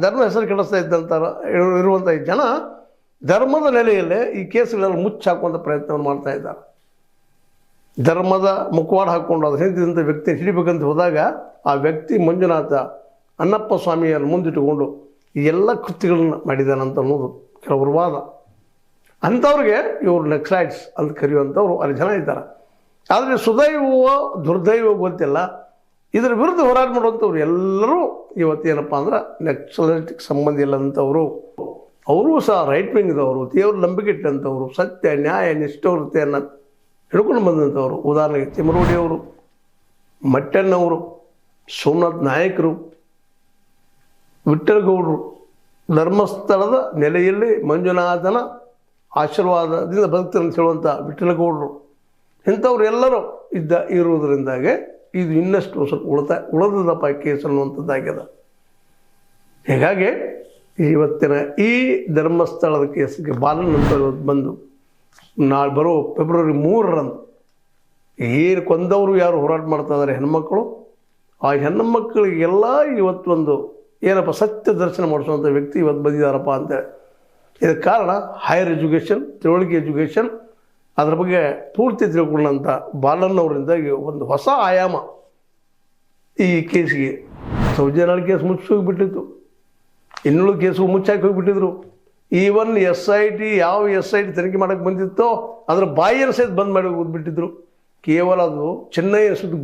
ಧರ್ಮ ಹೆಸರು ಕೆಡಿಸ್ತಾ ಇದ್ದಂಥ ಇರುವಂಥ ಈ ಜನ ಧರ್ಮದ ನೆಲೆಯಲ್ಲೇ ಈ ಕೇಸುಗಳೆಲ್ಲ ಮುಚ್ಚಾಕುವಂಥ ಪ್ರಯತ್ನವನ್ನು ಮಾಡ್ತಾ ಇದ್ದಾರೆ. ಧರ್ಮದ ಮುಖವಾಡ ಹಾಕ್ಕೊಂಡು ಅದು ಹಿಂದಿದ್ದಂಥ ವ್ಯಕ್ತಿ ಹಿಡಿಬೇಕಂತ ಹೋದಾಗ ಆ ವ್ಯಕ್ತಿ ಮಂಜುನಾಥ ಅಣ್ಣಪ್ಪ ಸ್ವಾಮಿಯನ್ನು ಮುಂದಿಟ್ಟುಕೊಂಡು ಈ ಎಲ್ಲ ಕೃತ್ಯಗಳನ್ನು ಮಾಡಿದ್ದಾನಂತ ಅನ್ನೋದು ಕೆಲವರು ವಾದ. ಅಂಥವ್ರಿಗೆ ಇವರು ನಕ್ಸಲೈಟ್ಸ್ ಅಂತ ಕರೆಯುವಂಥವ್ರು ಅಲ್ಲಿ ಜನ ಇದ್ದಾರೆ. ಆದರೆ ಸುದೈವವೋ ದುರ್ದೈವವೋ ಗೊತ್ತಿಲ್ಲ, ಇದರ ವಿರುದ್ಧ ಹೋರಾಟ ಮಾಡುವಂಥವ್ರು ಎಲ್ಲರೂ ಇವತ್ತೇನಪ್ಪ ಅಂದ್ರೆ ನಕ್ಸಲೈಟಿಕ್ ಸಂಬಂಧ ಇಲ್ಲಂಥವರು. ಅವರೂ ಸಹ ರೈಟ್ ವಿಂಗ್ದವರು, ದೇವ್ರ ನಂಬಿಕೆ ಇಟ್ಟಂಥವ್ರು, ಸತ್ಯ ನ್ಯಾಯ ನಿಷ್ಠವೃತ್ತಿಯನ್ನು ಹಿಡ್ಕೊಂಡು ಬಂದಂಥವ್ರು. ಉದಾಹರಣೆಗೆ ತಿಮರೋಡಿಯವರು, ಮಟ್ಟಣ್ಣವರು, ಸೋಮನಾಥ್ ನಾಯಕರು, ವಿಠ್ಠಲಗೌಡರು, ಧರ್ಮಸ್ಥಳದ ನೆಲೆಯಲ್ಲಿ ಮಂಜುನಾಥನ ಆಶೀರ್ವಾದದಿಂದ ಬದುಕ್ತಾರಂತ ಹೇಳುವಂಥ ವಿಠ್ಠಲಗೌಡರು, ಇಂಥವ್ರು ಎಲ್ಲರೂ ಇರುವುದರಿಂದಾಗೆ ಇದು ಇನ್ನಷ್ಟು ಸ್ವಲ್ಪ ಉಳಿದದಪ್ಪ ಕೇಸ್ ಅನ್ನುವಂಥದ್ದಾಗ್ಯದ. ಹೀಗಾಗಿ ಇವತ್ತಿನ ಈ ಧರ್ಮಸ್ಥಳದ ಕೇಸಿಗೆ ಬಾಲನಂತರ ಬಂದು ನಾಳೆ ಬರೋ ಫೆಬ್ರವರಿ 3ರಂದು ಏನು ಕೊಂದವರು ಯಾರು ಹೋರಾಟ ಮಾಡ್ತಾ ಇದ್ದಾರೆ ಹೆಣ್ಮಕ್ಕಳು, ಆ ಹೆಣ್ಣುಮಕ್ಕಳಿಗೆಲ್ಲ ಇವತ್ತೊಂದು ಏನಪ್ಪ ಸತ್ಯ ದರ್ಶನ ಮಾಡಿಸುವಂಥ ವ್ಯಕ್ತಿ ಇವತ್ತು ಬಂದಿದ್ದಾರಪ್ಪ ಅಂತೇಳಿ. ಇದಕ್ಕೆ ಕಾರಣ ಹೈಯರ್ ಎಜುಕೇಷನ್, ತಿಳುವಳಿಕೆ ಎಜುಕೇಷನ್, ಅದ್ರ ಬಗ್ಗೆ ಪೂರ್ತಿ ತಿಳ್ಕೊಂಡಂಥ ಬಾಲಣ್ಣವರಿಂದ ಒಂದು ಹೊಸ ಆಯಾಮ ಈ ಕೇಸಿಗೆ. ಸೌಜನ್ಯಾಳ ಕೇಸ್ ಮುಚ್ಚೋಗಿಬಿಟ್ಟಿತ್ತು, ಇನ್ನುಳಿದ ಕೇಸು ಮುಚ್ಚಾಕಿ ಹೋಗಿಬಿಟ್ಟಿದ್ರು. ಈವನ್ SIT ಯಾವ SIT ತನಿಖೆ ಮಾಡೋಕ್ಕೆ ಬಂದಿತ್ತೋ ಅದರ ಬಾಯಿಯನ್ನು ಸಹಿತ ಬಂದ್ ಮಾಡಿ ಹೋಗ್ಬಿಟ್ಟಿದ್ರು. ಕೇವಲ ಅದು ಚೆನ್ನೈ ಸುತ್ತ